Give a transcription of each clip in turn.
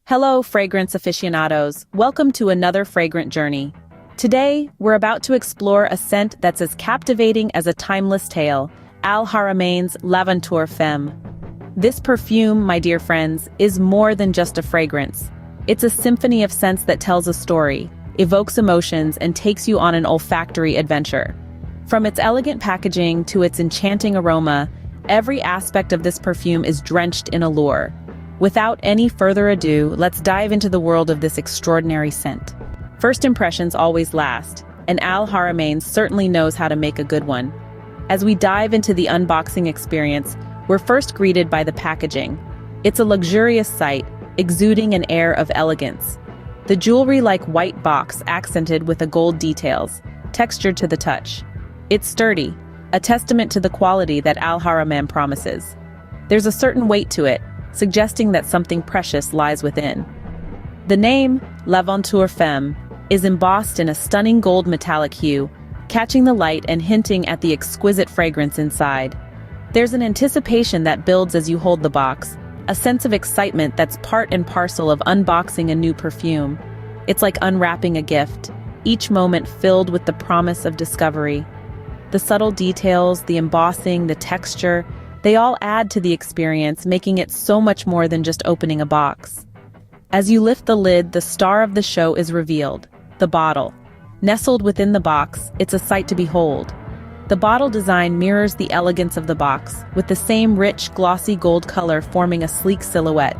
Hello, fragrance aficionados. Welcome to another fragrant journey. Today, we're about to explore a scent that's as captivating as a timeless tale, Haramain's L'Aventure Femme. This perfume, my dear friends, is more than just a fragrance. It's a symphony of scents that tells a story, evokes emotions, and takes you on an olfactory adventure. From its elegant packaging to its enchanting aroma, every aspect of this perfume is drenched in allure. Without any further ado, let's dive into the world of this extraordinary scent. First impressions always last, and Haramain certainly knows how to make a good one. As we dive into the unboxing experience, we're first greeted by the packaging. It's a luxurious sight, exuding an air of elegance. The jewelry-like white box accented with a gold details, textured to the touch. It's sturdy, a testament to the quality that Haramain promises. There's a certain weight to it, suggesting that something precious lies within. The name, L'Aventure Femme, is embossed in a stunning gold metallic hue, catching the light and hinting at the exquisite fragrance inside. There's an anticipation that builds as you hold the box, a sense of excitement that's part and parcel of unboxing a new perfume. It's like unwrapping a gift, each moment filled with the promise of discovery. The subtle details, the embossing, the texture, they all add to the experience, making it so much more than just opening a box. As you lift the lid, the star of the show is revealed, the bottle. Nestled within the box, it's a sight to behold. The bottle design mirrors the elegance of the box, with the same rich, glossy gold color forming a sleek silhouette.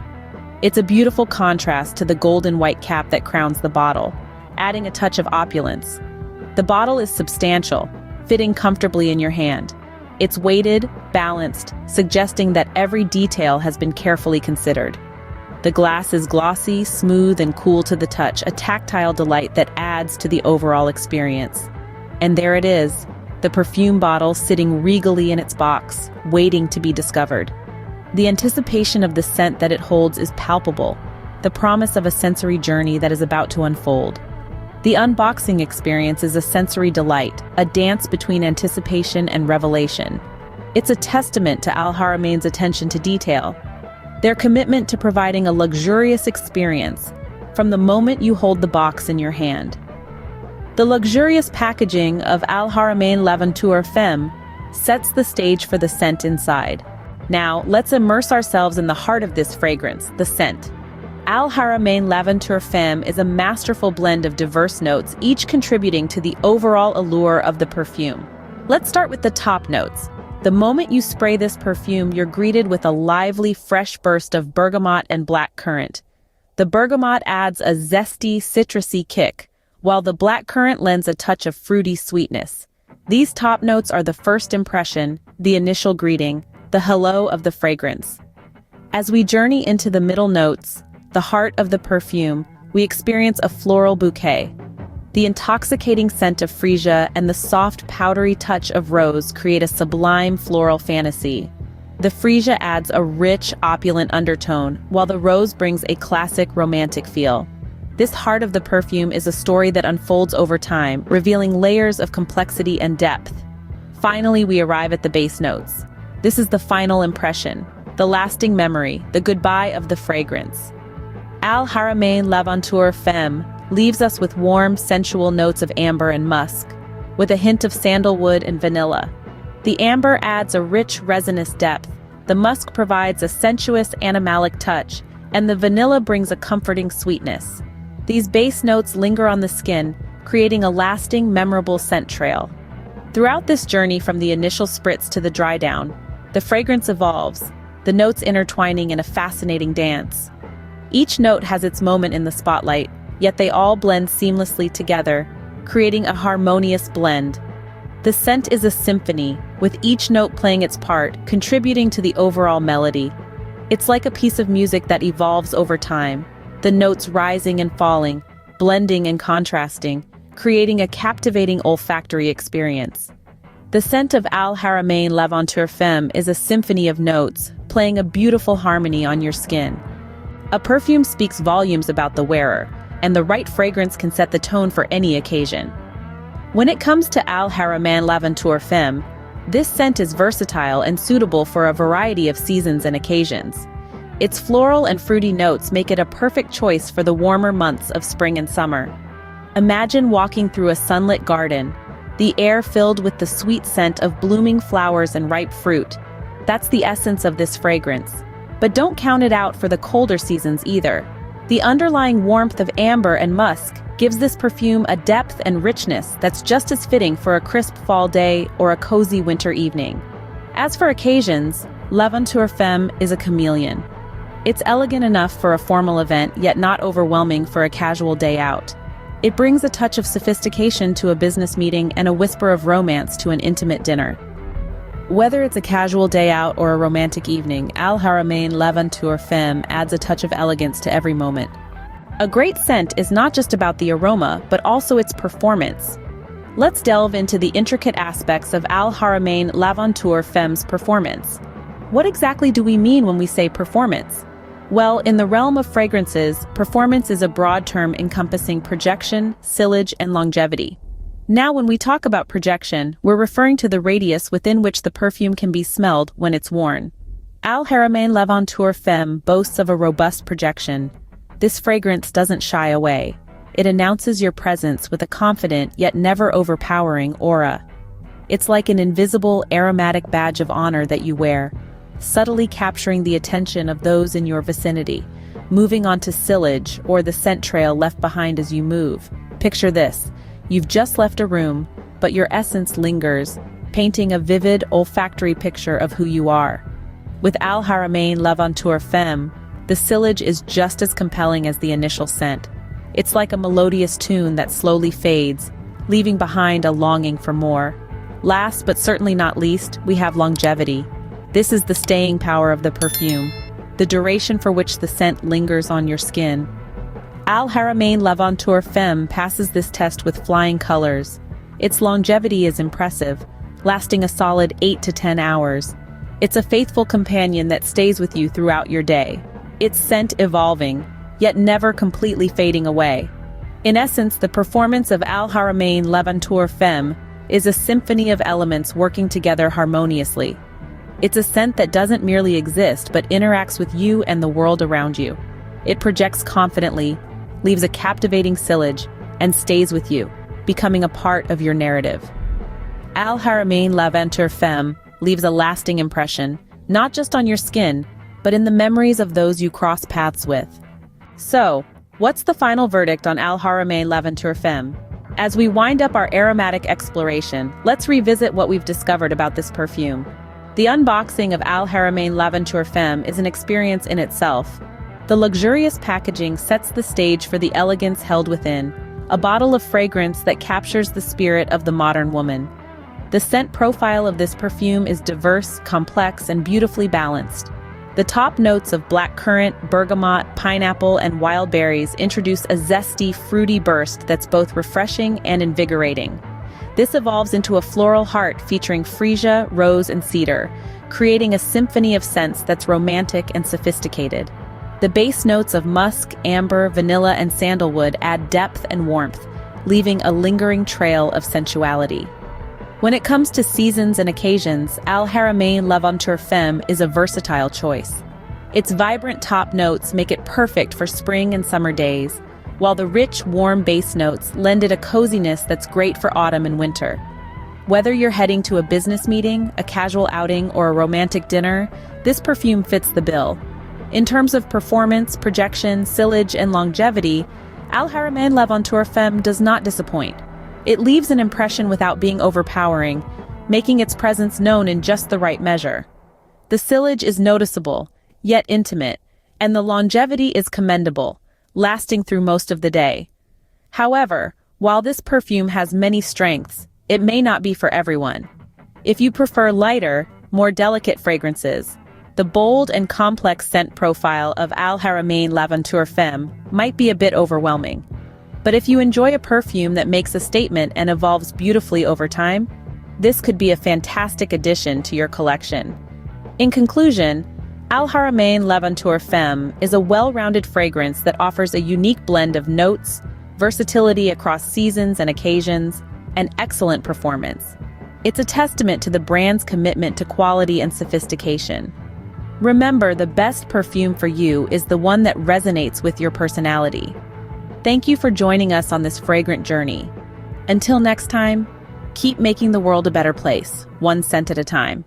It's a beautiful contrast to the golden white cap that crowns the bottle, adding a touch of opulence. The bottle is substantial, fitting comfortably in your hand. It's weighted, balanced, suggesting that every detail has been carefully considered. The glass is glossy, smooth, and cool to the touch, a tactile delight that adds to the overall experience. And there it is, the perfume bottle sitting regally in its box, waiting to be discovered. The anticipation of the scent that it holds is palpable, the promise of a sensory journey that is about to unfold. The unboxing experience is a sensory delight, a dance between anticipation and revelation. It's a testament to Haramain's attention to detail, their commitment to providing a luxurious experience from the moment you hold the box in your hand. The luxurious packaging of Haramain L'Aventure Femme sets the stage for the scent inside. Now, let's immerse ourselves in the heart of this fragrance, the scent. Haramain L'Aventure Femme is a masterful blend of diverse notes, each contributing to the overall allure of the perfume. Let's start with the top notes. The moment you spray this perfume, you're greeted with a lively, fresh burst of bergamot and blackcurrant. The bergamot adds a zesty, citrusy kick, while the blackcurrant lends a touch of fruity sweetness. These top notes are the first impression, the initial greeting, the hello of the fragrance. As we journey into the middle notes, the heart of the perfume, we experience a floral bouquet. The intoxicating scent of freesia and the soft, powdery touch of rose create a sublime floral fantasy. The freesia adds a rich, opulent undertone, while the rose brings a classic, romantic feel. This heart of the perfume is a story that unfolds over time, revealing layers of complexity and depth. Finally, we arrive at the base notes. This is the final impression, the lasting memory, the goodbye of the fragrance. Haramain L'Aventure Femme leaves us with warm, sensual notes of amber and musk, with a hint of sandalwood and vanilla. The amber adds a rich, resinous depth, the musk provides a sensuous, animalic touch, and the vanilla brings a comforting sweetness. These base notes linger on the skin, creating a lasting, memorable scent trail. Throughout this journey from the initial spritz to the dry down, the fragrance evolves, the notes intertwining in a fascinating dance. Each note has its moment in the spotlight, yet they all blend seamlessly together, creating a harmonious blend. The scent is a symphony, with each note playing its part, contributing to the overall melody. It's like a piece of music that evolves over time, the notes rising and falling, blending and contrasting, creating a captivating olfactory experience. The scent of Haramain L'Aventure Femme is a symphony of notes, playing a beautiful harmony on your skin. A perfume speaks volumes about the wearer, and the right fragrance can set the tone for any occasion. When it comes to Haramain L'Aventure Femme, this scent is versatile and suitable for a variety of seasons and occasions. Its floral and fruity notes make it a perfect choice for the warmer months of spring and summer. Imagine walking through a sunlit garden, the air filled with the sweet scent of blooming flowers and ripe fruit. That's the essence of this fragrance. But don't count it out for the colder seasons either. The underlying warmth of amber and musk gives this perfume a depth and richness that's just as fitting for a crisp fall day or a cozy winter evening. As for occasions, L'Aventure Femme is a chameleon. It's elegant enough for a formal event, yet not overwhelming for a casual day out. It brings a touch of sophistication to a business meeting and a whisper of romance to an intimate dinner. Whether it's a casual day out or a romantic evening, Haramain L'Aventure Femme adds a touch of elegance to every moment. A great scent is not just about the aroma, but also its performance. Let's delve into the intricate aspects of Haramain L'Aventure Femme's performance. What exactly do we mean when we say performance? Well, in the realm of fragrances, performance is a broad term encompassing projection, sillage, and longevity. Now, when we talk about projection, we're referring to the radius within which the perfume can be smelled when it's worn. Haramain L'Aventure Femme boasts of a robust projection. This fragrance doesn't shy away. It announces your presence with a confident yet never overpowering aura. It's like an invisible aromatic badge of honor that you wear, subtly capturing the attention of those in your vicinity. Moving on to sillage, or the scent trail left behind as you move. Picture this. You've just left a room, but your essence lingers, painting a vivid olfactory picture of who you are. With Haramain L'Aventure Femme, the sillage is just as compelling as the initial scent. It's like a melodious tune that slowly fades, leaving behind a longing for more. Last but certainly not least, we have longevity. This is the staying power of the perfume, the duration for which the scent lingers on your skin. Haramain L'Aventure Femme passes this test with flying colors. Its longevity is impressive, lasting a solid 8 to 10 hours. It's a faithful companion that stays with you throughout your day, its scent evolving, yet never completely fading away. In essence, the performance of Haramain L'Aventure Femme is a symphony of elements working together harmoniously. It's a scent that doesn't merely exist but interacts with you and the world around you. It projects confidently, leaves a captivating sillage, and stays with you, becoming a part of your narrative. Haramain L'Aventure Femme leaves a lasting impression, not just on your skin, but in the memories of those you cross paths with. So, what's the final verdict on Haramain L'Aventure Femme? As we wind up our aromatic exploration, let's revisit what we've discovered about this perfume. The unboxing of Haramain L'Aventure Femme is an experience in itself. The luxurious packaging sets the stage for the elegance held within, a bottle of fragrance that captures the spirit of the modern woman. The scent profile of this perfume is diverse, complex, and beautifully balanced. The top notes of blackcurrant, bergamot, pineapple, and wild berries introduce a zesty, fruity burst that's both refreshing and invigorating. This evolves into a floral heart featuring freesia, rose, and cedar, creating a symphony of scents that's romantic and sophisticated. The base notes of musk, amber, vanilla, and sandalwood add depth and warmth, leaving a lingering trail of sensuality. When it comes to seasons and occasions, Haramain L'Aventure Femme is a versatile choice. Its vibrant top notes make it perfect for spring and summer days, while the rich, warm base notes lend it a coziness that's great for autumn and winter. Whether you're heading to a business meeting, a casual outing, or a romantic dinner, this perfume fits the bill. In terms of performance, projection, sillage, and longevity, Haramain L'Aventure Femme does not disappoint. It leaves an impression without being overpowering, making its presence known in just the right measure. The sillage is noticeable, yet intimate, and the longevity is commendable, lasting through most of the day. However, while this perfume has many strengths, it may not be for everyone. If you prefer lighter, more delicate fragrances, the bold and complex scent profile of Haramain L'Aventure Femme might be a bit overwhelming. But if you enjoy a perfume that makes a statement and evolves beautifully over time, this could be a fantastic addition to your collection. In conclusion, Haramain L'Aventure Femme is a well-rounded fragrance that offers a unique blend of notes, versatility across seasons and occasions, and excellent performance. It's a testament to the brand's commitment to quality and sophistication. Remember, the best perfume for you is the one that resonates with your personality. Thank you for joining us on this fragrant journey. Until next time, keep making the world a better place, one scent at a time.